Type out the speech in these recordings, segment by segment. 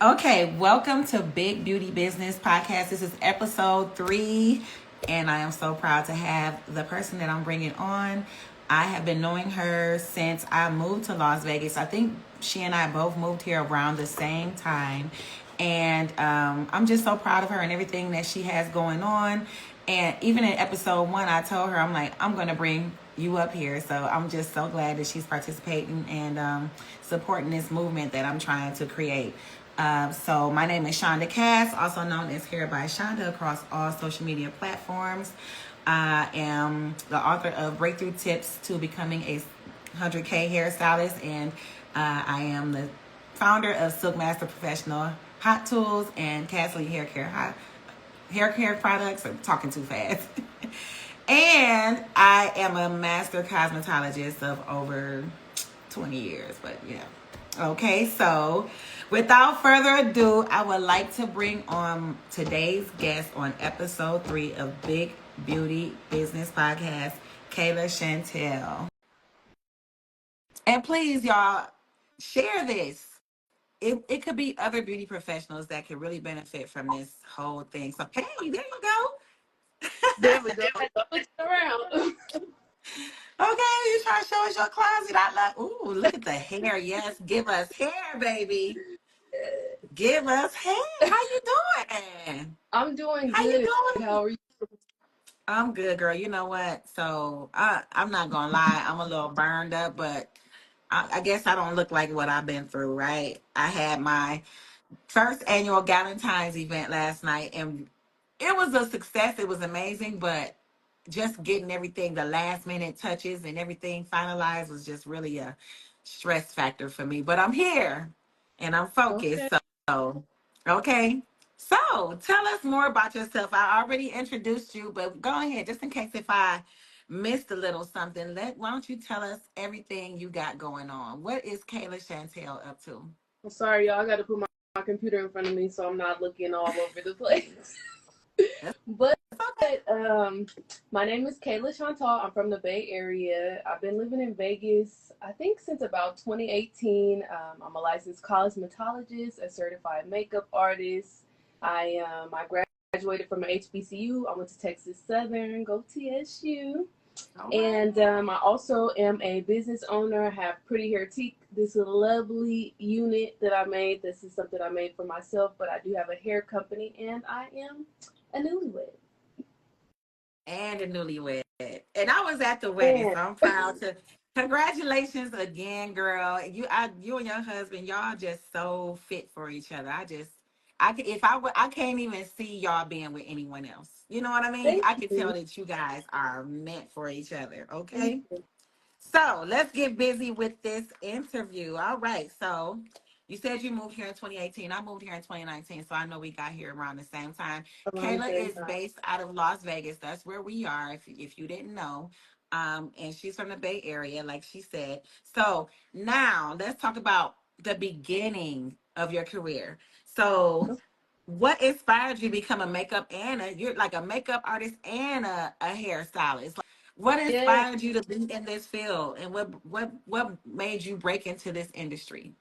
Okay, welcome to Big Beauty Business Podcast. This is episode 3, and I am so proud to have the person that I'm bringing on. I have been knowing her since I moved to Las Vegas. I think she and I both moved here around the same time, and I'm just so proud of her and everything that she has going on. And even in episode 1, I told her, I'm like, I'm going to bring you up here. So I'm just so glad that she's participating and supporting this movement that I'm trying to create. So my name is Shaunda Cass, also known as Hair by Shaunda across all social media platforms. I am the author of Breakthrough Tips to Becoming a 100K Hairstylist, and I am the founder of Silk Master Professional Hot Tools and Castle Hair Care products. I'm talking too fast. And I am a master cosmetologist of over 20 years, but yeah. Okay, so without further ado, I would like to bring on today's guest on episode 3 of Big Beauty Business Podcast, Kayla Shantal. And please, y'all, share this. It could be other beauty professionals that could really benefit from this whole thing. So, hey, there you go. There we go. Look around. Okay, you trying to show us your closet? I love. Ooh, look at the hair. Yes, give us hair, baby. Give us hair. How you doing? I'm doing How you good. doing? How are you? I'm good, girl. You know what? So I'm not gonna lie. I'm a little burned up, but I guess I don't look like what I've been through, right? I had my first annual Galentine's event last night, and it was a success. It was amazing, but just getting everything, the last minute touches and everything finalized was just really a stress factor for me. But I'm here and I'm focused. Okay. So, okay. So tell us more about yourself. I already introduced you, but go ahead, just in case if I missed a little something, why don't you tell us everything you got going on? What is Kayla Shantal up to? I'm sorry, y'all. I got to put my computer in front of me so I'm not looking all over the place. That's But okay. my name is Kayla Shantal. I'm from the Bay Area. I've been living in Vegas, I think, since about 2018. I'm a licensed cosmetologist, a certified makeup artist. I graduated from HBCU. I went to Texas Southern. Go TSU. All And right. I also am a business owner. I have Pretty Hair Teak, this lovely unit that I made. This is something I made for myself, but I do have a hair company, and I am a newlywed. And a newlywed. And I was at the wedding, And so I'm proud to congratulations again, girl. You and your husband, y'all just so fit for each other. I can't even see y'all being with anyone else. You know what I mean? thank I can tell you. that you guys are meant for each other. Thank Okay. you. So let's get busy with this interview. All right. So you said you moved here in 2018. I moved here in 2019. So I know we got here around the same time. Around the Kayla same is time. based out of Las Vegas. That's where we are, if you didn't know. And she's from the Bay Area, like she said. So now let's talk about the beginning of your career. So what inspired you to become a you're like a makeup artist and a hairstylist? What Yeah. inspired you to be in this field, and what made you break into this industry?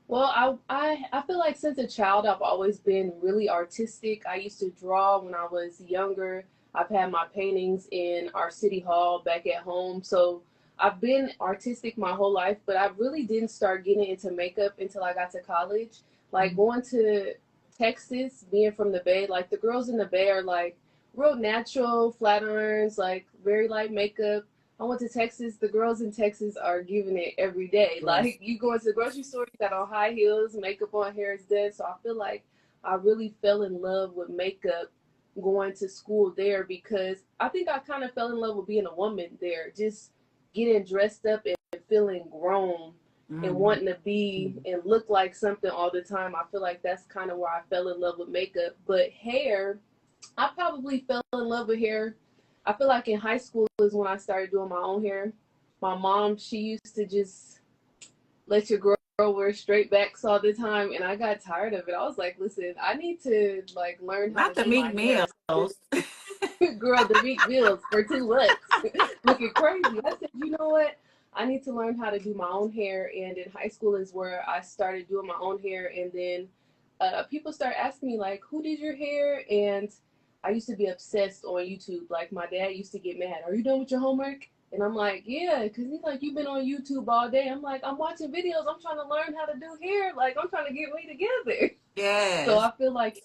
Well, I feel like since a child, I've always been really artistic. I used to draw when I was younger. I've had my paintings in our city hall back at home. So I've been artistic my whole life, but I really didn't start getting into makeup until I got to college. Like going to Texas, being from the Bay, like the girls in the Bay are like real natural, flat irons, like very light makeup. I went to Texas. The girls in Texas are giving it every day. Yes. Like you go into the grocery store, you got on high heels, makeup on, hair is done. So I feel like I really fell in love with makeup going to school there because I think I kind of fell in love with being a woman there, just getting dressed up and feeling grown and Mm-hmm. wanting to be and look like something all the time. I feel like that's kind of where I fell in love with makeup. But hair, I probably fell in love with hair. I feel like in high school is when I started doing my own hair. My mom, she used to just let your girl wear straight backs all the time, and I got tired of it. I was like, listen, I need to like learn how to Not the do my Meek hair. Mills. Girl, the big bills for $2, looking crazy. I said, you know what? I need to learn how to do my own hair, and in high school is where I started doing my own hair, and then people start asking me like, "Who did your hair?" And I used to be obsessed on YouTube. Like my dad used to get mad. Are you done with your homework? And I'm like, yeah, because he's like, you've been on YouTube all day. I'm like, I'm watching videos. I'm trying to learn how to do hair. Like, I'm trying to get me together. So Yes. I feel like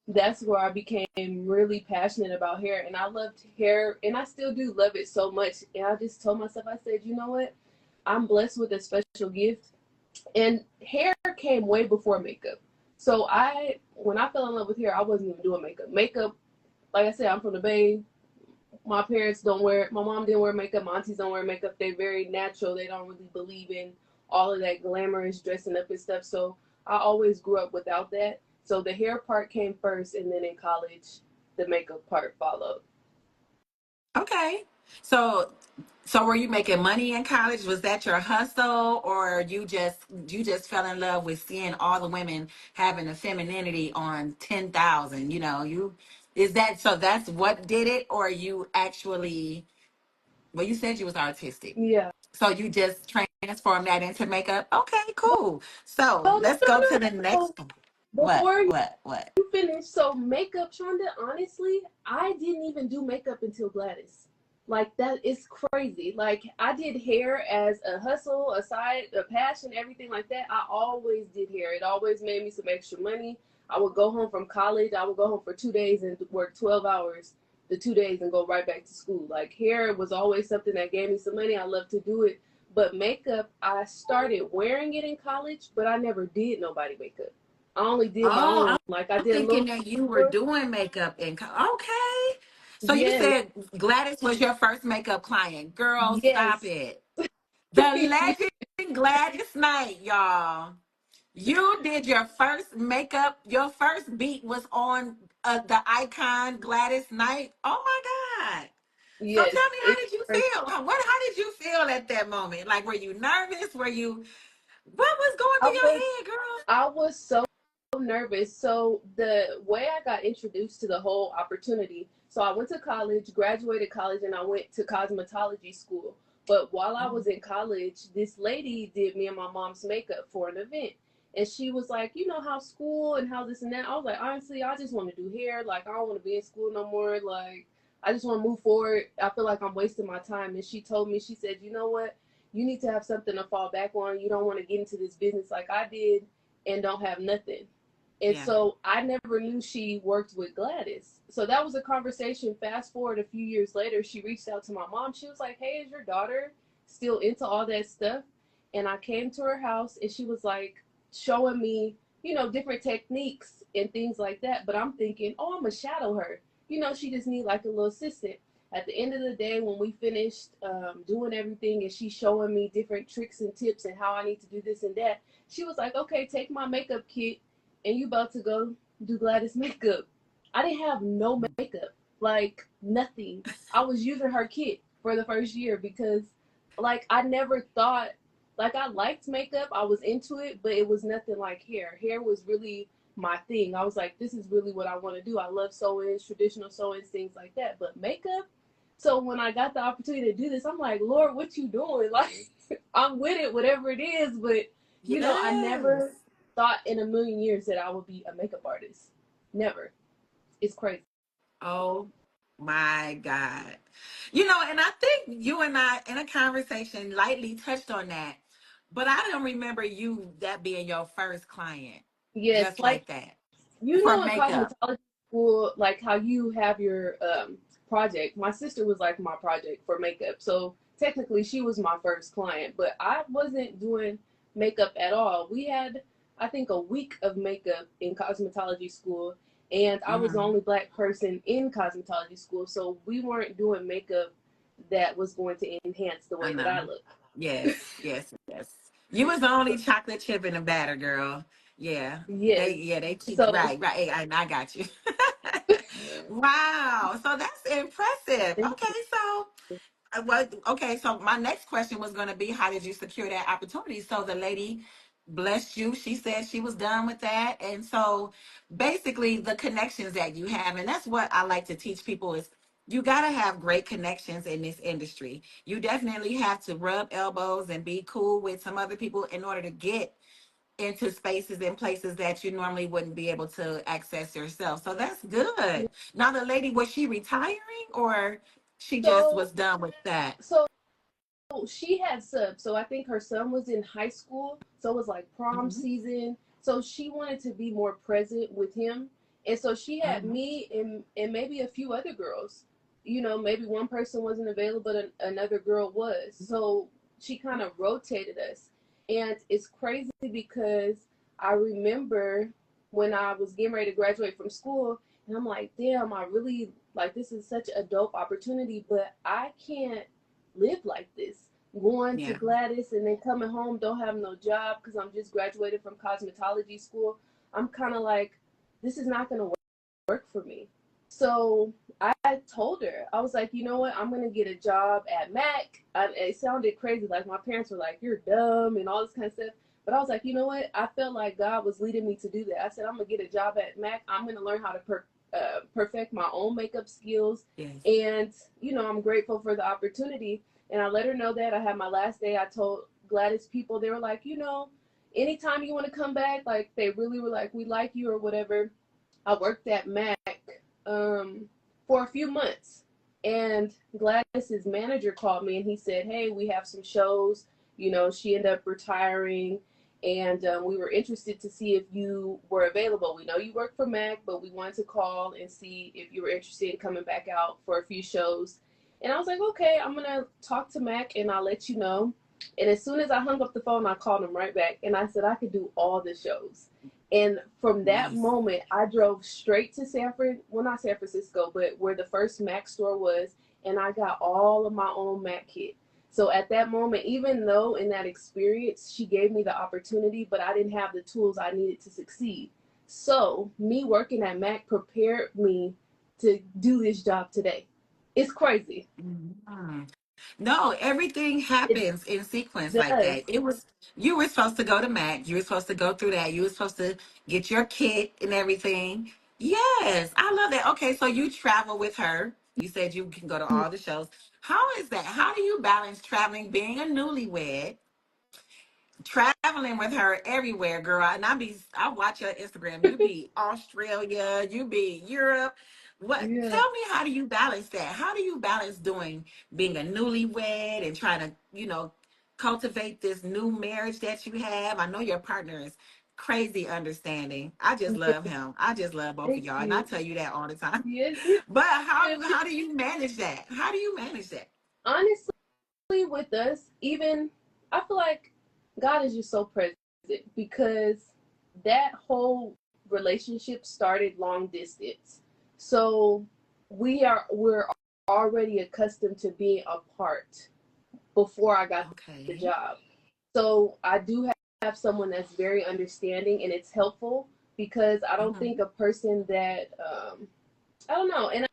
that's where I became really passionate about hair. And I loved hair, and I still do love it so much. And I just told myself, I said, you know what? I'm blessed with a special gift. And hair came way before makeup. So when I fell in love with hair, I wasn't even doing makeup. Makeup, like I said, I'm from the Bay. My parents don't wear, my mom didn't wear makeup, my aunties don't wear makeup. They're very natural. They don't really believe in all of that glamorous dressing up and stuff. So I always grew up without that. So the hair part came first, and then in college, the makeup part followed. Okay. So so were you making money in college? Was that your hustle, or you just fell in love with seeing all the women having a femininity on 10,000, you is that so that's what did it, or you actually, well, you said you was artistic. Yeah. So you just transformed that into makeup. Okay, cool. So Oh, no, let's no, go to no, the no. next. What? Before What? you finish, so makeup, Shonda, honestly, I didn't even do makeup until Gladys. Like, that is crazy. Like, I did hair as a hustle, a side, a passion, everything like that. I always did hair. It always made me some extra money. I would go home from college. I would go home for 2 days and work 12 hours the 2 days and go right back to school. Like, hair was always something that gave me some money. I love to do it. But makeup, I started wearing it in college, but I never did nobody makeup. I only did my Oh, own. Like I I'm did a thinking little. that you were doing makeup okay. So you Yes, said Gladys was your first makeup client. Girl, stop yes, it. The legend Gladys Knight, y'all. You did your first makeup, your first beat was on the icon Gladys Knight. Oh my God. So yes. tell me, how It's did you crazy. feel? How did you feel at that moment? Like, were you nervous? What was going I through your was head, girl? I was so nervous. So the way I got introduced to the whole opportunity, so I went to college, graduated college, and I went to cosmetology school. But while I was in college, this lady did me and my mom's makeup for an event. And she was like, you know how school and how this and that. I was like, honestly, I just want to do hair. Like, I don't want to be in school no more. Like, I just want to move forward. I feel like I'm wasting my time. And she told me, she said, you know what? You need to have something to fall back on. You don't want to get into this business like I did and don't have nothing. And Yeah. so I never knew she worked with Gladys. So that was a conversation. Fast forward a few years later, she reached out to my mom. She was like, hey, is your daughter still into all that stuff? And I came to her house and she was like showing me, different techniques and things like that. But I'm thinking, oh, I'm going to shadow her. She just need like a little assistant. At the end of the day, when we finished doing everything and she's showing me different tricks and tips and how I need to do this and that, she was like, okay, take my makeup kit and you about to go do Gladys makeup. I didn't have no makeup, like nothing. I was using her kit for the first year because, like, I never thought, like, I liked makeup, I was into it, but it was nothing like hair. Hair was really my thing. I was like, this is really what I want to do. I love sew-ins, traditional sew-ins, things like that. But makeup, so when I got the opportunity to do this, I'm like, Lord, what you doing? Like, I'm with it, whatever it is. But I never Yes. thought in a million years that I would be a makeup artist. Never. It's crazy. Oh my God. And I think you and I in a conversation lightly touched on that, but I don't remember you that being your first client Yes, just like like that for in makeup. cosmetology school, like how you have your project. My sister was like my project for makeup, so technically she was my first client, but I wasn't doing makeup at all. We had, I think, a week of makeup in cosmetology school, and I was the Hmm. only black person in cosmetology school, so we weren't doing makeup that was going to enhance the I way that I know. look. Yes. You was the only chocolate chip in the batter, girl. Yeah. Yes. They teach So right. I got you. Wow. So that's impressive. Okay, so so my next question was going to be, how did you secure that opportunity? So the lady blessed you. She said she was done with that. And so basically the connections that you have, and that's what I like to teach people is you got to have great connections in this industry. You definitely have to rub elbows and be cool with some other people in order to get into spaces and places that you normally wouldn't be able to access yourself. So that's good. Yeah. Now the lady, was she retiring or she just So was done with that? so she had subs. So I think her son was in high school. So it was like prom Hmm. season. So she wanted to be more present with him. And so she had Hmm. me and maybe a few other girls. You know, maybe one person wasn't available, but another girl was. So she kind of rotated us. And it's crazy because I remember when I was getting ready to graduate from school, and I'm like, damn, I really like this is such a dope opportunity, but I can't live like this. Going to Yeah. Gladys and then coming home, don't have no job because I'm just graduated from cosmetology school. I'm kind of like, this is not going to work for me. So I told her, I was like, you know what? I'm going to get a job at Mac. It sounded crazy. Like my parents were like, you're dumb and all this kind of stuff. But I was like, you know what? I felt like God was leading me to do that. I said, I'm going to get a job at Mac. I'm going to learn how to perfect my own makeup skills. Yes. And, you know, I'm grateful for the opportunity. And I let her know that. I had my last day. I told Gladys people, they were like, you know, anytime you want to come back, like they really were like, we like you or whatever. I worked at Mac for a few months. And Gladys's manager called me and he said, hey, we have some shows. You know, she ended up retiring and we were interested to see if you were available. We know you work for Mac, but we wanted to call and see if you were interested in coming back out for a few shows. And I was like, okay, I'm going to talk to Mac and I'll let you know. And as soon as I hung up the phone, I called him right back and I said I could do all the shows. And from that Nice. moment, I drove straight to well, not San Francisco, but where the first Mac store was, and I got all of my own Mac kit. So at that moment, even though in that experience, she gave me the opportunity, but I didn't have the tools I needed to succeed. So me working at Mac prepared me to do this job today. It's crazy. Mhm. No, everything It happens in sequence like that. does. It was, you were supposed to go to Mac. You were supposed to go through that. You were supposed to get your kit and everything. Yes, I love that. Okay, so you travel with her. You said you can go to all the shows. How is that? How do you balance traveling, being a newlywed, traveling with her everywhere, girl? And I watch your Instagram. You be Australia, you be Europe. What? Yeah. Tell me, how do you balance that? How do you balance doing, being a newlywed and trying to, cultivate this new marriage that you have? I know your partner is crazy understanding. I just Yeah. love him. I just love both of Thank y'all, and I you. tell you that all the time. Yes. But how Yes. how do you manage that? How do you manage that? Honestly, with us, even I feel like God is just so present because that whole relationship started long distance. So we're already accustomed to being apart before I got the Okay. job. So I do have someone that's very understanding and it's helpful because I don't think Hmm. a person that I don't know, and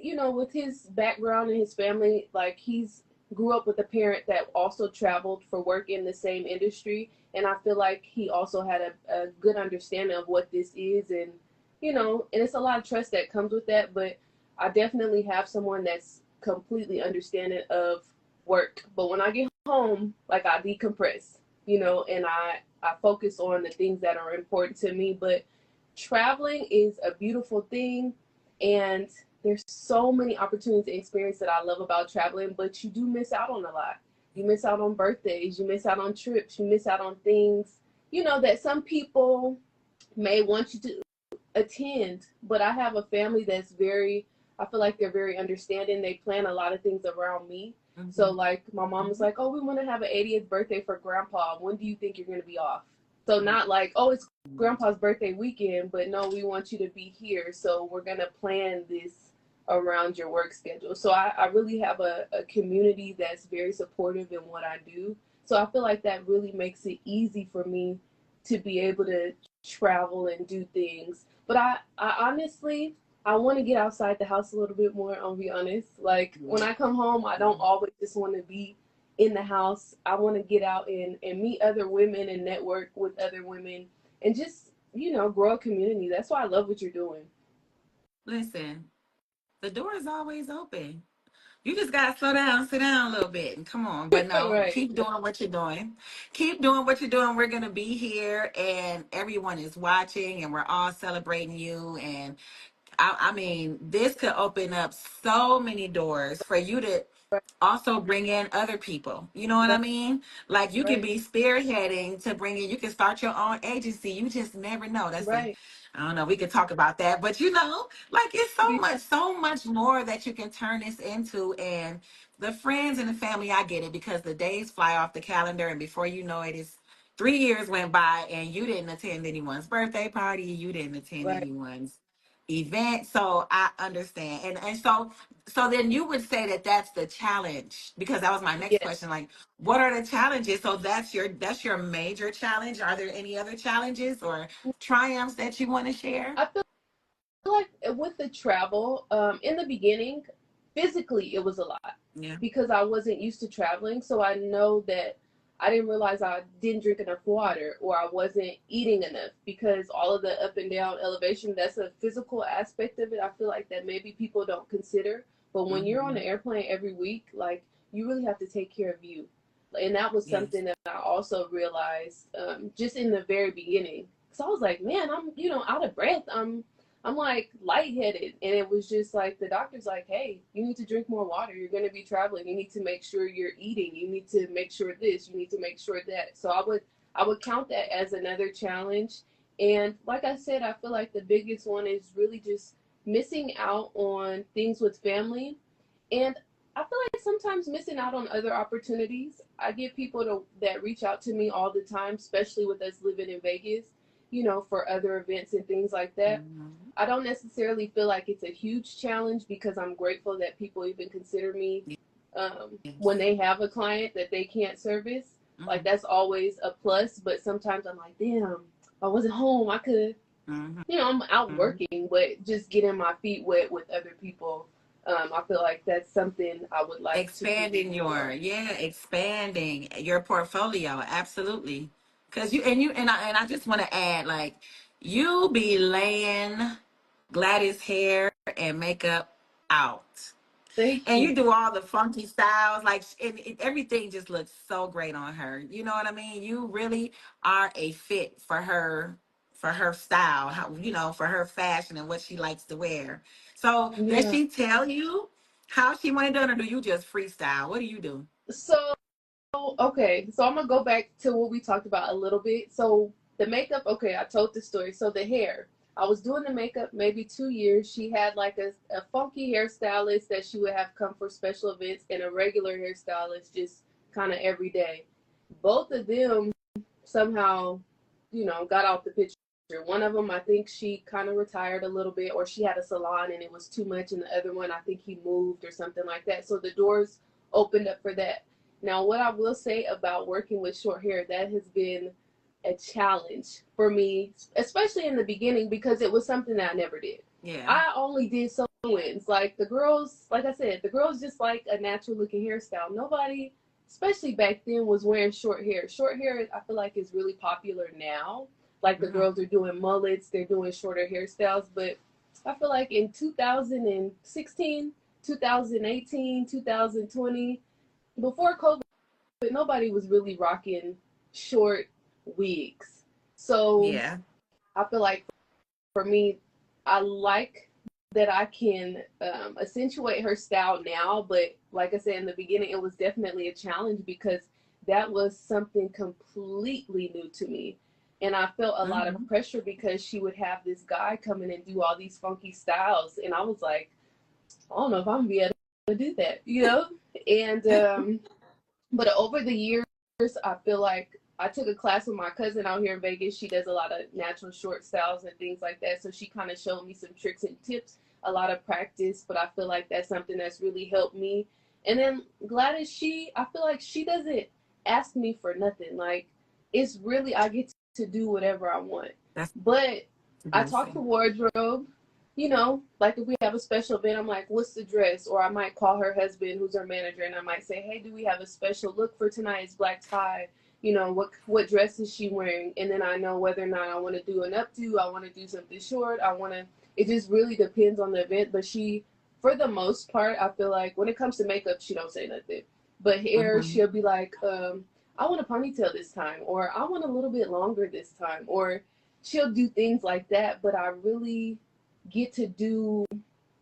you know, with his background and his family, like he's grew up with a parent that also traveled for work in the same industry, and I feel like he also had a good understanding of what this is, and you know, and it's a lot of trust that comes with that. But I definitely have someone that's completely understanding of work. But when I get home, like I decompress, you know, and I focus on the things that are important to me. But traveling is a beautiful thing, and there's so many opportunities and experience that I love about traveling, but you do miss out on a lot. You miss out on birthdays, you miss out on trips, you miss out on things, you know, that some people may want you to attend. But I have a family that's very, I feel like they're very understanding. They plan a lot of things around me. So, Hmm. like, my mom was like, oh, we want to have an 80th birthday for grandpa. When do you think you're going to be off? So, not like, oh, it's grandpa's birthday weekend, but no, we want you to be here. So, we're going to plan this around your work schedule. So, I really have a community that's very supportive in what I do. So, I feel like that really makes it easy for me to be able to travel and do things. But I honestly, I want to get outside the house a little bit more. I'll be honest. Like when I come home, I don't always just want to be in the house. I want to get out and meet other women and network with other women and just, you know, grow a community. That's why I love what you're doing. Listen, the door is always open. You just gotta slow down, sit down a little bit, and come on. But no, Right, keep doing what you're doing. Keep doing what you're doing. We're gonna be here, and everyone is watching, and we're all celebrating you. And I mean, this could open up so many doors for you to right, also bring in other people. You know what I right, mean? Like you can right, be spearheading to bring in, you can start your own agency. You just never know. right. I don't know, we could talk about that, but like it's Yeah, so much more that you can turn this into. And the friends and the family, I get it because the days fly off the calendar, and before you know it, it's 3 years went by and you didn't attend anyone's birthday party, you didn't attend right. anyone's event. So I understand. And so then you would say that that's the challenge, because that was my next Yes. question. Like, what are the challenges? So that's your major challenge. Are there any other challenges or triumphs that you want to share? I feel like with the travel, in the beginning, physically it was a lot Yeah. because I wasn't used to traveling. So I know that I didn't realize I didn't drink enough water or I wasn't eating enough because all of the up and down elevation, that's a physical aspect of it. I feel like that maybe people don't consider. But when you're on Hmm. an airplane every week, like you really have to take care of you. And that was Yes. something that I also realized just in the very beginning. So I was like, man, I'm, out of breath. I'm like lightheaded. And it was just like the doctor's like, hey, you need to drink more water. You're going to be traveling. You need to make sure you're eating. You need to make sure this. You need to make sure that. So I would count that as another challenge. And like I said, I feel like the biggest one is really just missing out on things with family. And I feel like sometimes missing out on other opportunities. I get people that reach out to me all the time, especially with us living in Vegas, for other events and things like that. Hmm. I don't necessarily feel like it's a huge challenge because I'm grateful that people even consider me when Yes. they have a client that they can't service. Like Hmm. that's always a plus. But sometimes I'm like, damn, I wasn't home. I could, Hmm. I'm out Hmm. working, but just getting my feet wet with other people. I feel like that's something I would like to do more. Expanding your portfolio, absolutely. Because you and I just want to add, like, you be laying Gladys hair and makeup out, Thank and you you. do all the funky styles, like, and everything just looks so great on her. You know what I mean? You really are a fit for her style, for her fashion and what she likes to wear. So does Yeah. she tell you how she want it done, or do you just freestyle? What do you do? So okay, so I'm gonna go back to what we talked about a little bit. So the makeup, okay, I told the story. So the hair, I was doing the makeup maybe 2 years. She had like a funky hairstylist that she would have come for special events and a regular hairstylist just kind of every day. Both of them somehow, got off the picture. One of them, I think she kind of retired a little bit, or she had a salon and it was too much. And the other one, I think he moved or something like that. So the doors opened up for that. Now, what I will say about working with short hair, that has been a challenge for me, especially in the beginning, because it was something that I never did. Yeah. I only did sew-ins. Like the girls, like I said, the girls just like a natural looking hairstyle. Nobody, especially back then, was wearing short hair. Short hair, I feel like, is really popular now. Like the Hmm. girls are doing mullets, they're doing shorter hairstyles. But I feel like in 2016, 2018, 2020, before COVID, nobody was really rocking short wigs. So Yeah. I feel like for me, I like that I can accentuate her style now. But like I said in the beginning, it was definitely a challenge because that was something completely new to me. And I felt a lot of Hmm. pressure because she would have this guy come in and do all these funky styles. And I was like, I don't know if I'm going to be able to do that. And but over the years, I feel like I took a class with my cousin out here in Vegas. She does a lot of natural short styles and things like that. So she kind of showed me some tricks and tips, a lot of practice. But I feel like that's something that's really helped me. And then Gladys, I feel like she doesn't ask me for nothing. Like, it's really, I get to do whatever I want. That's But a I talk to blessing. wardrobe, like if we have a special event, I'm like, what's the dress? Or I might call her husband, who's her manager, and I might say, hey, do we have a special look for tonight? It's black tie. What dress is she wearing? And then I know whether or not I want to do an updo, I want to do something short, it just really depends on the event. But for the most part, I feel like when it comes to makeup, she don't say nothing. But hair, Mm-hmm. she'll be like, I want a ponytail this time, or I want a little bit longer this time, or she'll do things like that. But I really get to do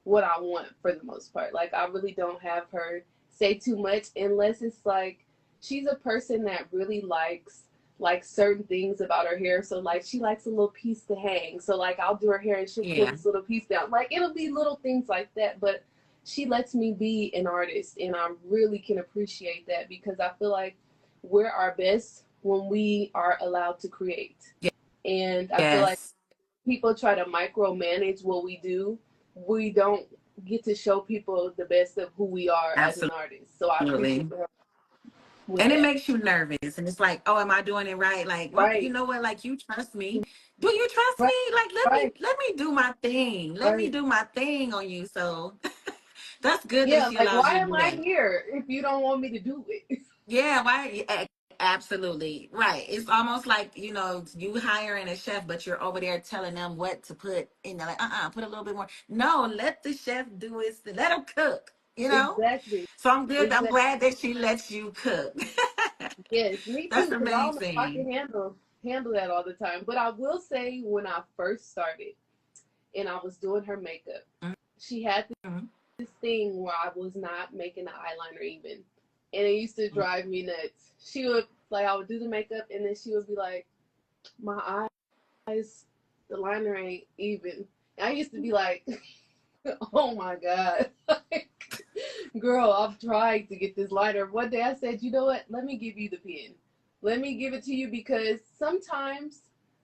what I want for the most part. Like, I really don't have her say too much unless it's like she's a person that really likes like certain things about her hair. So like she likes a little piece to hang. So like I'll do her hair and she'll pull Yeah. this little piece down. Like it'll be little things like that, but she lets me be an artist and I really can appreciate that because I feel like we're our best when we are allowed to create. And I feel like Yes. people try to micromanage what we do. We don't get to show people the best of who we are as an artist. So I appreciate Absolutely. her with And it that. makes you nervous. And it's like, oh, am I doing it right? Like, you Right, know what? Like, you trust me. Do you trust right, me? Like, right, let me do my thing. Let me right. do my thing on you. So that's good that Yeah, she like allows why you to am do I that. here if you don't want me to do it? Yeah, why? Absolutely. Right. It's almost like, you hiring a chef, but you're over there telling them what to put in there. Like, put a little bit more. No, let the chef do it. Let him cook. Exactly, So I'm good. I'm exactly. glad that she lets you cook. Yes, me That's too. Because I don't know if I amazing. can handle that all the time. But I will say, when I first started and I was doing her makeup, she had Mhm. this thing where I was not making the eyeliner even, and it used to drive me nuts. She would like I would do the makeup, and then she would be like, "My eyes, the liner ain't even." And I used to be like, "Oh my god." Girl, I've tried to get this lighter. One day I said, you know what? Let me give you the pen. Let me give it to you because sometimes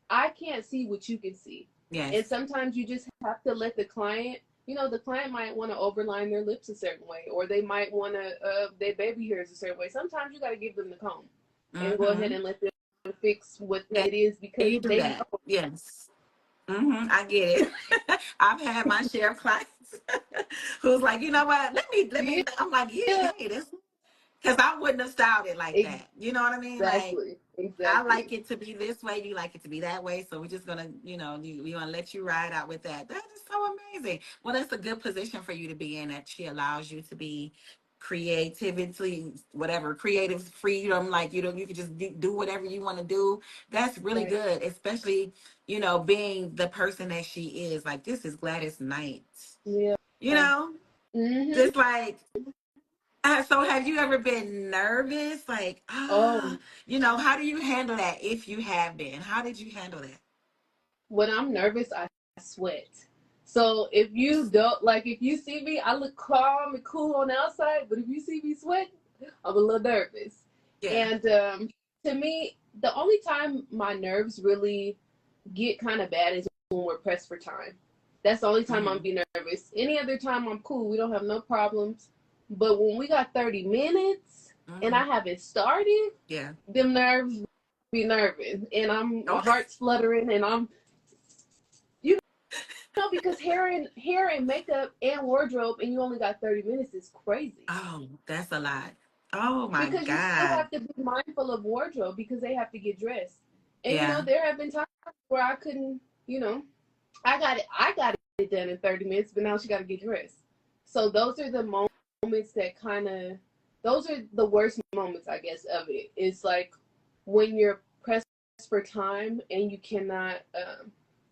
I can't see what you can see. And Yes. sometimes you just have to let the client, the client might want to overline their lips a certain way, or they might want to, their baby hairs a certain way. Sometimes you got to give them the comb and go ahead Mm-hmm. and let them fix what Yeah, it is because you do they that. know. Yes. I get it. I've had my share of clients who's like, you know what? Let me. I'm like, Yeah, hey, this, because I wouldn't have styled it like that. You know what I mean? Like, exactly. I Exactly. like it to be this way. You like it to be that way. So we're just gonna, we gonna let you ride out with that. That is so amazing. Well, that's a good position for you to be in. That she allows you to be creativity, whatever, creative freedom. Like you can just do whatever you want to do. That's really Right. good, especially being the person that she is. Like this is Gladys Knight. Yeah. You know, Mm-hmm. just like so have you ever been nervous? Like, Oh, how do you handle that if you have been? How did you handle that? when I'm nervous, I sweat. So if you don't like, if you see me, I look calm and cool on the outside, but if you see me sweating, I'm a little nervous. Yeah. And to me, the only time my nerves really get kind of bad is when we're pressed for time. That's the only time I'm Hmm. be nervous. Any other time I'm cool. We don't have no problems. But when we got 30 minutes and Hmm. I haven't started, Yeah. them nerves be nervous, and my Okay. heart's fluttering, and I'm you because hair and makeup and wardrobe, and you only got 30 minutes is crazy. Oh, that's a lot. Oh my Because you still God. have to be mindful of wardrobe because they have to get dressed. And Yeah. there have been times where I couldn't, I got it done in 30 minutes, but now she got to get dressed. So those are the moments that those are the worst moments, I guess, of it. It's like when you're pressed for time and you cannot,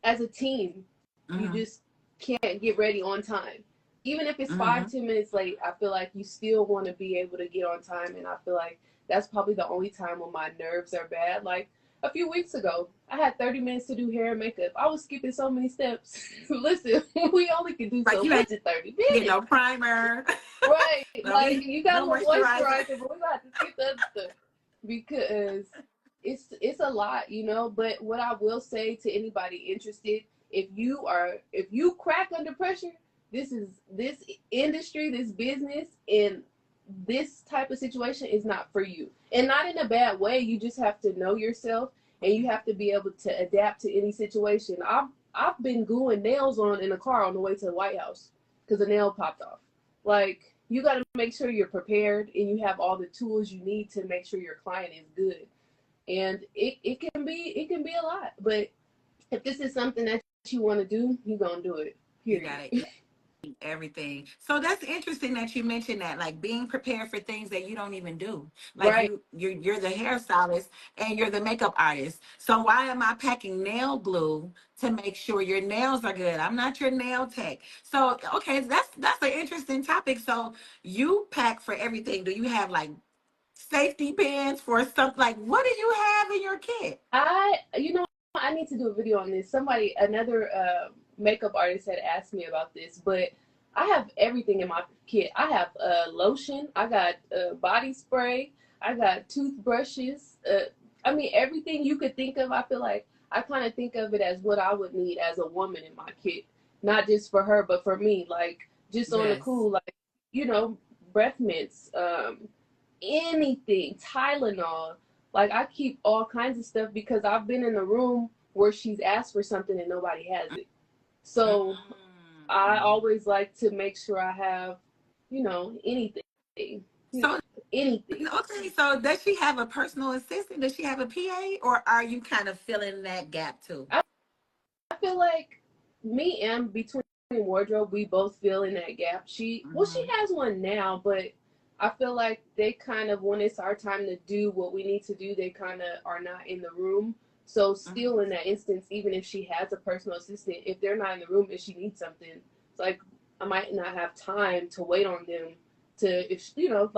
as a team, you Hmm. just can't get ready on time. Even if it's Hmm. 5-10 minutes late, I feel like you still want to be able to get on time. And I feel like that's probably the only time when my nerves are bad. Like a few weeks ago, I had 30 minutes to do hair and makeup. I was skipping so many steps. Listen, we only can do Like so you ain't much in 30 get no minutes. primer. Right. no, Like you got a no little moisturizer. moisturizer, but we got to skip the other stuff because it's a lot, But what I will say to anybody interested, if you crack under pressure, this industry, this business, and this type of situation is not for you. And not in a bad way. You just have to know yourself and you have to be able to adapt to any situation. I've been gluing nails on in a car on the way to the White House because a nail popped off. Like you got to make sure you're prepared and you have all the tools you need to make sure your client is good. And it can be a lot. But if this is something that you want to do, you're gonna do it. You got Period. it. everything. So that's interesting that you mentioned that, like being prepared for things that you don't even do. Like Right. you're the hairstylist and you're the makeup artist. So why am I packing nail glue to make sure your nails are good? I'm not your nail tech. So okay, that's an interesting topic. So you pack for everything. Do you have like safety pins for stuff? Like what do you have in your kit? You know, I need to do a video on this. Another makeup artist had asked me about this, but I have everything in my kit. I have lotion, I got body spray, I got toothbrushes. I mean, everything you could think of. I feel like I kind of think of it as what I would need as a woman in my kit, not just for her, but for me. Like just on the Yes. cool, like you know, breath mints, anything, Tylenol. Like I keep all kinds of stuff because I've been in a room where she's asked for something and nobody has it. So I Mm. always like to make sure I have, anything. So Anything. okay, so does she have a personal assistant? Does she have a PA, or are you kind of filling that gap too? I feel like me and between wardrobe, we both fill in that gap. She Hmm. has one now, but I feel like they kind of when it's our time to do what we need to do, they kind of are not in the room. So still in that instance, even if she has a personal assistant, if they're not in the room and she needs something, it's like I might not have time to wait on them to if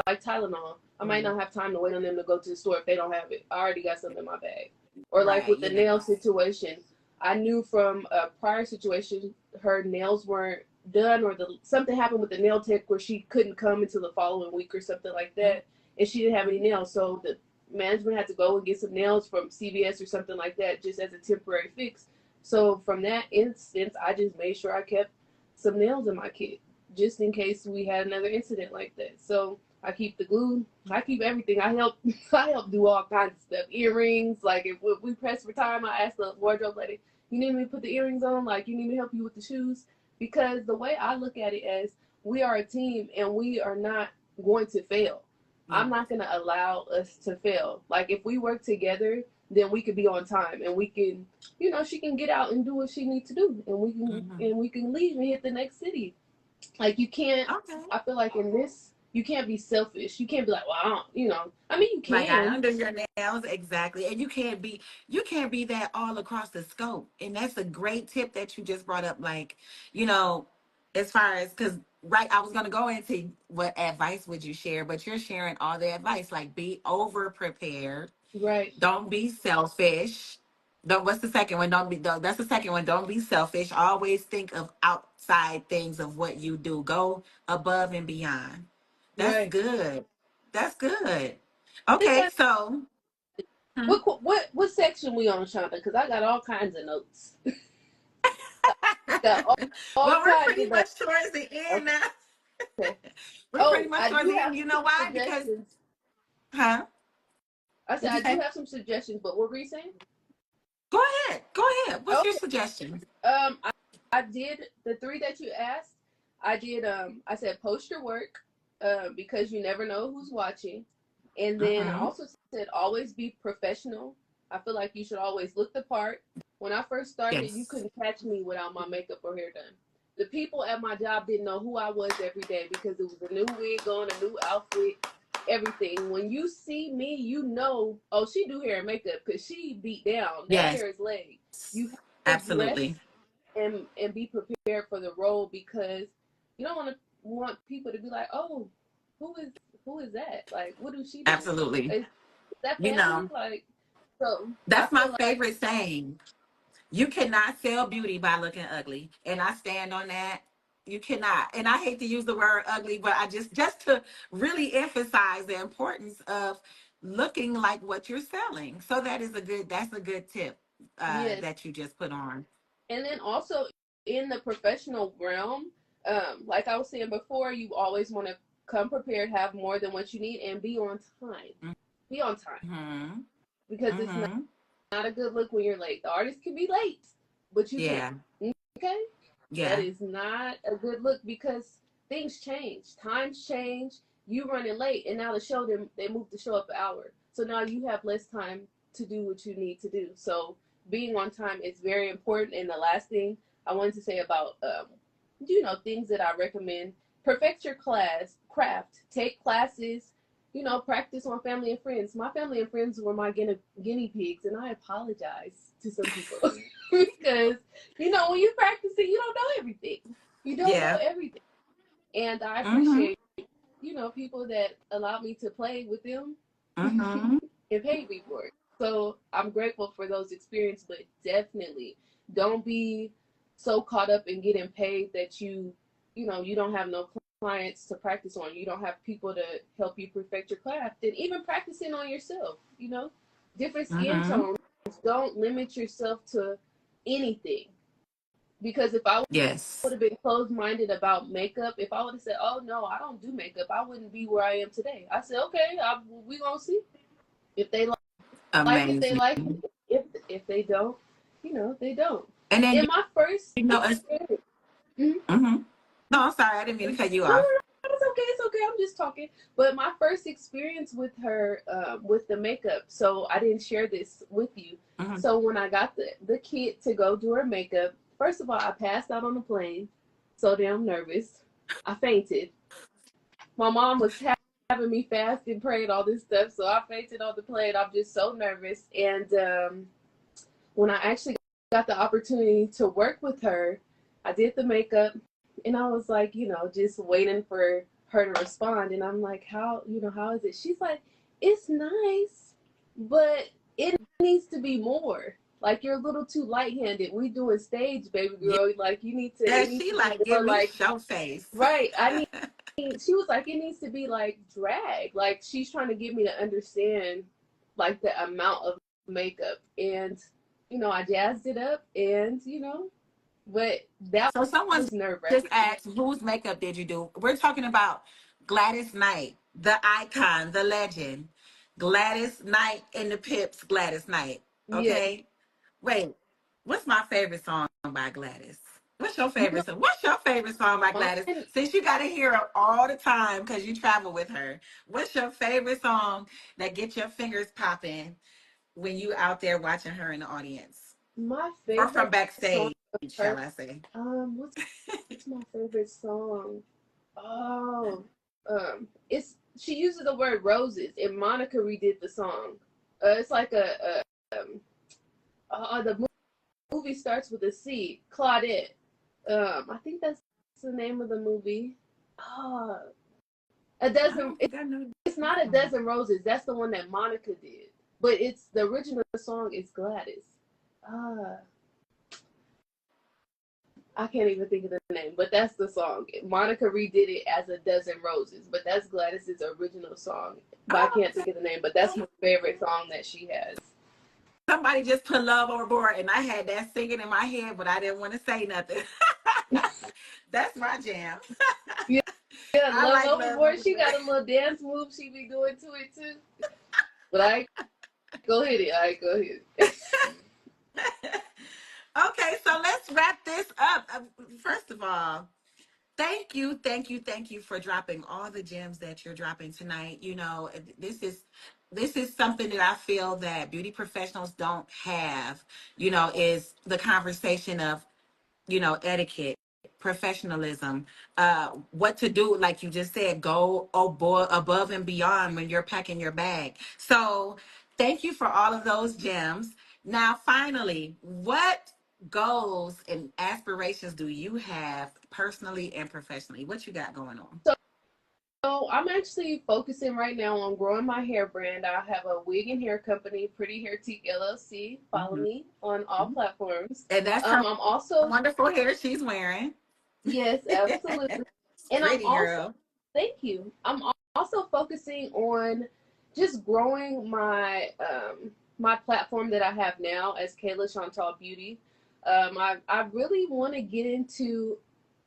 like Tylenol. I might Hmm. not have time to wait on them to go to the store if they don't have it. I already got something in my bag. Or like Right. with the nail Yes. situation, I knew from a prior situation her nails weren't done or something happened with the nail tech where she couldn't come until the following week or something like that, and she didn't have any Mhm. nails, so the management had to go and get some nails from CVS or something like that just as a temporary fix. So from that instance, I just made sure I kept some nails in my kit just in case we had another incident like that. So I keep the glue. I keep everything. I help. I help do all kinds of stuff. Earrings. Like if we press for time, I ask the wardrobe lady, "You need me to put the earrings on? Like you need me to help you with the shoes?" Because the way I look at it as we are a team and we are not going to fail. Yeah. I'm not going to allow us to fail. Like if we work together, then we could be on time and we can, she can get out and do what she needs to do, and Hmm. we can leave and hit the next city. Like you can't. Okay. I feel like in this, you can't be selfish. You can't be like, well, I don't, I mean, you Like I can. under your nails exactly, and you can't be that all across the scope. And that's a great tip that you just brought up. Like you know, as far as because right, I was gonna go into what advice would you share, but you're sharing all the advice. Like be over prepared. Right. Don't be selfish. Don't, what's the second one? That's the second one. Don't be selfish. Always think of outside things of what you do. Go above and beyond. That's Right. good. That's good. This Okay, has, so hmm? what section we on, Shonda? Because I got all kinds of notes. Got all Well, we're kinds pretty of notes. much towards the end now. Okay. We're pretty Oh, much I towards do the have end. You know some why? Because suggestions. huh? I said What'd you I do say? have some suggestions, but what were you saying? Go ahead. Go ahead. What's your Okay. suggestion? I did the three that you asked. I did. I said post your work, because you never know who's watching, and then I Mm-hmm. also said always be professional. I feel like you should always look the part. When I first started, you Yes. couldn't catch me without my makeup or hair done. The people at my job didn't know who I was every day because it was a new wig on, a new outfit, everything. When you see me, you know, oh, she do hair and makeup because she beat down. That Yes. hair is laid. You have to Absolutely. dress and be prepared for the role because you don't want people to be like, oh, who is who is that? Like, what do she do? Absolutely. Is that You family? know, Like, so I that's my feel like favorite saying. You cannot sell beauty by looking ugly. And I stand on that. You cannot. And I hate to use the word ugly, but I just to really emphasize the importance of looking like what you're selling. So that's a good tip yes, that you just put on. and then also in the professional realm, like I was saying before, you always want to come prepared, have more than what you need, and be on time. Be on time Mm-hmm. because it's Mm-hmm. not a good look when you're late. The artist can be late, but you can't. Yeah. Okay. That Yeah. is not a good look because things change, times change. You running late, and now the show they moved the show up an hour, so now you have less time to do what you need to do. So being on time is very important. And the last thing I wanted to say about things that I recommend. Perfect your craft. Take classes. Practice on family and friends. My family and friends were my guinea pigs, and I apologize to some people because when you practice it, you don't know everything. You don't know Yeah. everything, and I Mm-hmm. appreciate people that allow me to play with them Mm-hmm. and pay me for it. So I'm grateful for those experiences, but definitely don't be so caught up in getting paid that you don't have no clients to practice on. You don't have people to help you perfect your craft, and even practicing on yourself. Different skin Mm-hmm. tones. Don't limit yourself to anything, because if I would Yes. have been closed-minded about makeup, if I would have said, "Oh no, I don't do makeup," I wouldn't be where I am today. I said, "Okay, we gonna see if they like it, they Amazing. like it. If they don't, they don't." And then In my first it's, experience, mhm. mm-hmm. No, I'm sorry, I didn't mean to cut you No, no, off. no, it's okay, it's okay. I'm just talking. But my first experience with her, with the makeup, so I didn't share this with you. Mm-hmm. So when I got the kid to go do her makeup, first of all, I passed out on the plane, so damn nervous. I fainted. My mom was having me fast and pray and all this stuff, so I fainted on the plane. I'm just so nervous. And when I actually got the opportunity to work with her, I did the makeup, and I was like, just waiting for her to respond. And I'm like, how is it? She's like, it's nice, but it needs to be more. Like, you're a little too light-handed. We doing stage, baby girl. Like, Yeah, it needs she to be like more give me like, show face. right. She was like, it needs to be like drag. Like, she's trying to get me to understand like the amount of makeup. And, I jazzed it up, and, but that So someone was nerve just wracking. asked, whose makeup did you do? We're talking about Gladys Knight, the icon, the legend. Gladys Knight and the Pips, Gladys Knight. Yeah. Okay? Wait, what's my favorite song by Gladys? What's your favorite song? What's your favorite song by Gladys? Mine, Since you got to hear her all the time because you travel with her, what's your favorite song that gets your fingers popping when you out there watching her in the audience? my Or from favorite song backstage, of shall her, I say? what's my favorite song? Oh, it's she uses the word roses, and Monica redid the song. It's like the movie starts with a C. Claudette. I think that's the name of the movie. Uh, a I dozen. don't think I know It's this not a song. dozen roses. That's the one that Monica did. But it's the original song is Gladys. Uh, I can't even think of the name, but that's the song. Monica redid it as a dozen roses, but that's Gladys's original song. But I Oh, can't think of the name. But that's my favorite song that she has. somebody just put love overboard, and I had that singing in my head, but I didn't want to say nothing. That's my jam. Yeah, yeah, I Love like love Overboard. She overboard. got a little dance move she be doing to it too. But I go ahead, I go ahead. Okay, so let's wrap this up. First of all, thank you for dropping all the gems that you're dropping tonight. This is something that I feel that beauty professionals don't have. Is the conversation of etiquette, professionalism, what to do, like you just said, go above and beyond when you're packing your bag. So thank you for all of those gems. Now, finally, what goals and aspirations do you have personally and professionally? What you got going on? So I'm actually focusing right now on growing my hair brand. I have a wig and hair company, Pretty Hair Teak LLC. Follow Mhm. me on all platforms. And that's her I'm also, wonderful hair she's wearing. yes, absolutely. It's And I'm pretty, also, girl. thank you. I'm also focusing on just growing my platform that I have now as Kayla Shantal Beauty. I really want to get into,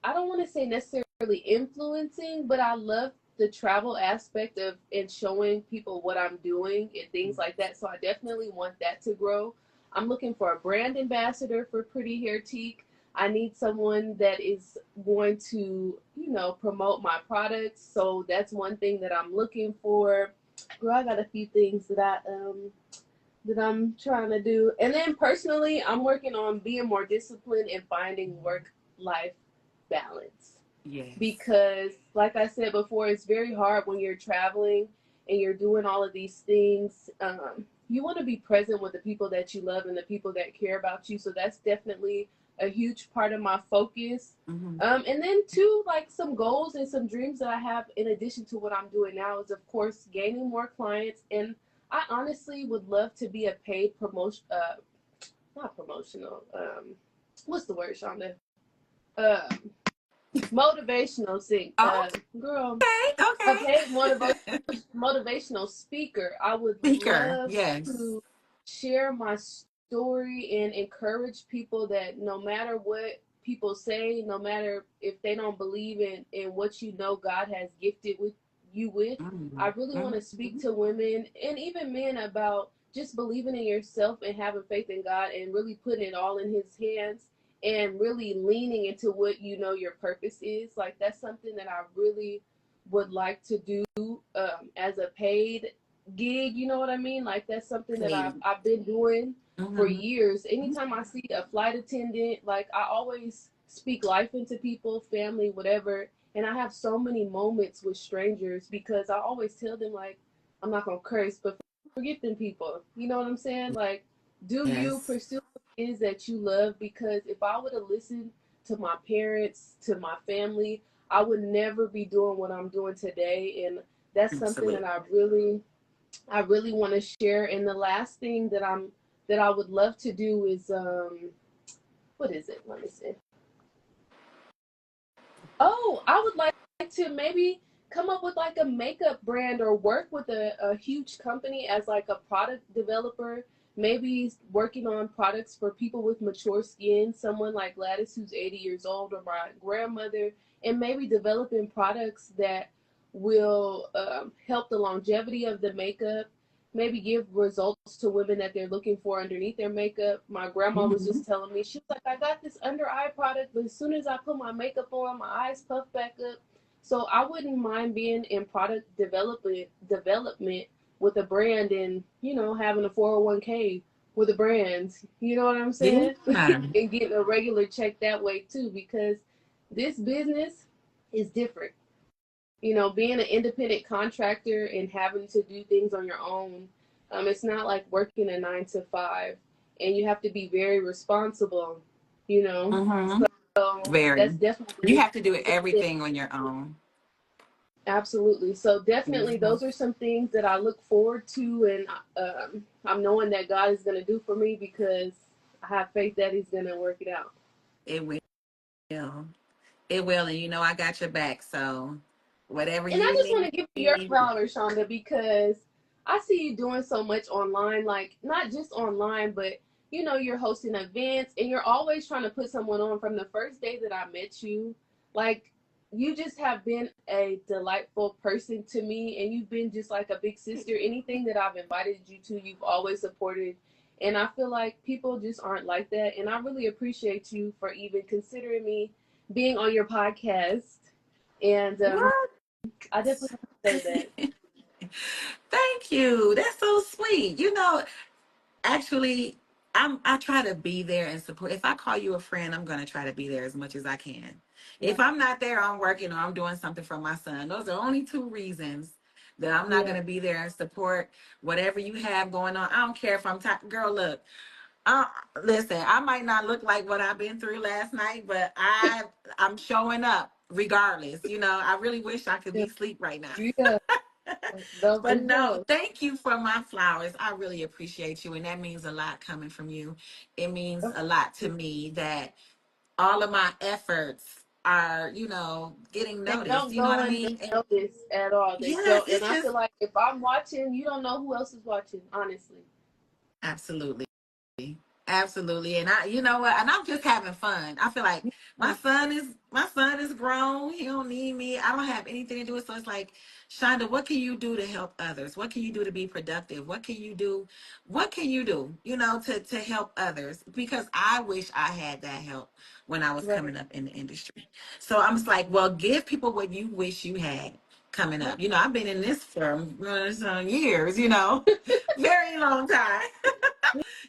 I don't want to say necessarily influencing, but I love the travel aspect of and showing people what I'm doing and things like that. So I definitely want that to grow. I'm looking for a brand ambassador for Pretty Hair Teak. I need someone that is going to, promote my products. So that's one thing that I'm looking for. Girl, I got a few things that I'm trying to do. And then personally, I'm working on being more disciplined and finding work life balance. Yes. Because like I said before, it's very hard when you're traveling and you're doing all of these things. You want to be present with the people that you love and the people that care about you. So that's definitely a huge part of my focus. Mm-hmm. And then too, like some goals and some dreams that I have in addition to what I'm doing now is of course gaining more clients. And I honestly would love to be a paid promotion, not promotional. What's the word, Shaunda? Um, Motivational sing, Oh, girl, a okay, paid okay. motivational speaker. I would Speaker, love yes. to share my story and encourage people that no matter what people say, no matter if they don't believe in what you know God has gifted with you with, I really want to speak Mm-hmm. to women and even men about just believing in yourself and having faith in God and really putting it all in His hands and really leaning into what you know your purpose is. Like that's something that I really would like to do as a paid gig. You know what I mean? Like that's something that I've Paid. I've been doing for Mm-hmm. years. Anytime I see a flight attendant, like I always speak life into people, family, whatever. And I have so many moments with strangers because I always tell them like I'm not gonna curse, but forget them people. You know what I'm saying? Like, do you Yes. pursue is that you love? Because if I would have listened to my parents, to my family, I would never be doing what I'm doing today. And that's something that Absolutely. I really want to share. And the last thing that I would love to do is what is it? Let me see. Oh, I would like to maybe come up with like a makeup brand or work with a huge company as like a product developer. Maybe working on products for people with mature skin, someone like Gladys who's 80 years old or my grandmother, and maybe developing products that will help the longevity of the makeup, maybe give results to women that they're looking for underneath their makeup. My grandma was Mm-hmm. just telling me, she was like, I got this under eye product, but as soon as I put my makeup on, my eyes puff back up. So I wouldn't mind being in product development with a brand and, you know, having a 401k with a brand. You know what I'm saying? Yeah. And getting a regular check that way too, because this business is different. You know, being an independent contractor and having to do things on your own, it's not like working a 9 to 5, and you have to be very responsible. You know, Mm-hmm. so that's Very. You definitely have to do something. everything on your own. Absolutely. So definitely, Mm-hmm. those are some things that I look forward to, and I'm knowing that God is going to do for me because I have faith that He's going to work it out. It will. It will. And you know, I got your back. So whatever And I you just want to give you your need. flowers, Shaunda, because I see you doing so much online, like not just online, but you know, you're hosting events and you're always trying to put someone on from the first day that I met you. Like, you just have been a delightful person to me, and you've been just like a big sister. Anything that I've invited you to, you've always supported. And I feel like people just aren't like that. And I really appreciate you for even considering me being on your podcast. And What? I definitely want to say that. Thank you. That's so sweet. You know, actually, I try to be there and support. If I call you a friend, I'm gonna try to be there as much as I can. If Right. I'm not there, I'm working or I'm doing something for my son. Those are only two reasons that I'm not Yeah. gonna be there and support whatever you have going on. I don't care if I'm girl, look. Uh, listen, I might not look like what I've been through last night, but I'm showing up regardless. You know, I really wish I could Yeah. be asleep right now. Yeah. Love But as no, well. thank you for my flowers. I really appreciate you. And that means a lot coming from you. It means Of a lot to me that all of my efforts are, you know, getting They noticed. don't You know what go I mean? And unnoticed at all. They yes, don't. And it's I feel just like if I'm watching, you don't know who else is watching, honestly. absolutely. Absolutely. And I, you know what? And I'm just having fun. I feel like Yeah. my son is grown. He don't need me. I don't have anything to do with. So it's like, Shonda, what can you do to help others? What can you do to be productive? What can you do? What can you do, you know, to help others? Because I wish I had that help when I was Right. coming up in the industry. So I'm just like, well, give people what you wish you had coming Right. up. You know, I've been in this for some years, you know, very long time,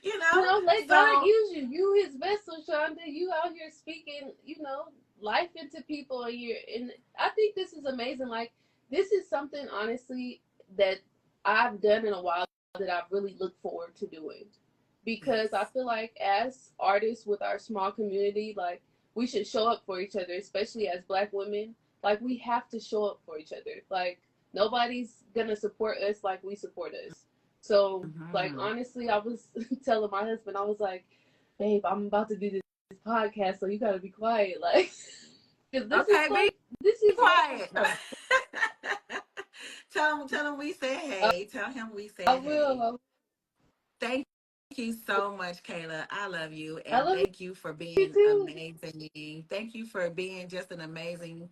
you You know. know, let God So use you. You His vessel, Shonda. You out here speaking, you know, life into people, and I think this is amazing. Like, this is something honestly that I've done in a while that I really look forward to doing, because I Yes. feel like as artists with our small community, like, we should show up for each other, especially as Black women. Like, we have to show up for each other. Like, nobody's gonna support us like we support us. So, like, Hmm. honestly, I was telling my husband, I was like, babe, I'm about to do this podcast, so you gotta be quiet, like, because this is Okay, be like, this is quiet. love. Tell him we said I, hey. Tell him we I said hey. will. Thank you so much, Kayla. I love you. I And love thank you for you being too. amazing. Thank you for being just an amazing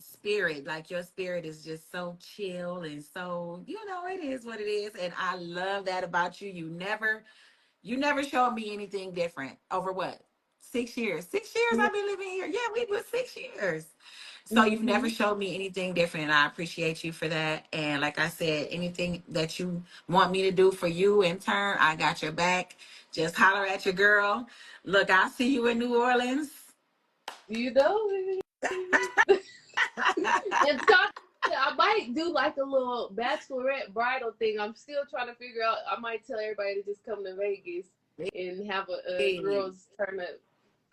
spirit. Like your spirit is just so chill and so, it is what it is. And I love that about you. You never showed me anything different over what? 6 years. 6 years Yeah. I've been living here. Yeah, we was 6 years. So you've never Hmm. showed me anything different, and I appreciate you for that. And like I said, anything that you want me to do for you in turn, I got your back. Just holler at your girl. Look, I'll see you in New Orleans. You know, and talk. I might do like a little bachelorette bridal thing. I'm still trying to figure out. I might tell everybody to just come to Vegas and have a Hey, girls turn up.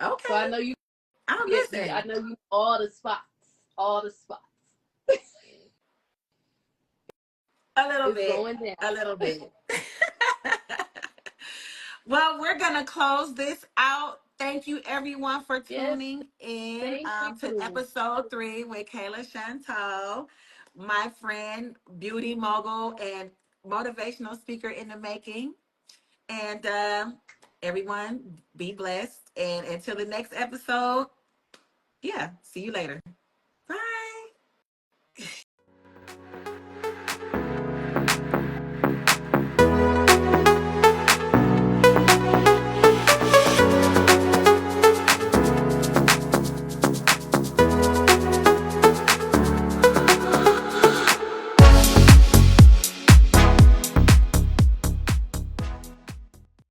So I okay, know you I'm get. I listening. know you all the spots. All the spots. A little It's bit, going down. a little bit. Well, we're going to close this out. Thank you, everyone, for Yes. tuning in Thank to you. episode 3 with Kayla Shantal, my friend, beauty mogul, and motivational speaker in the making. And everyone, be blessed. And until the next episode, yeah, see you later.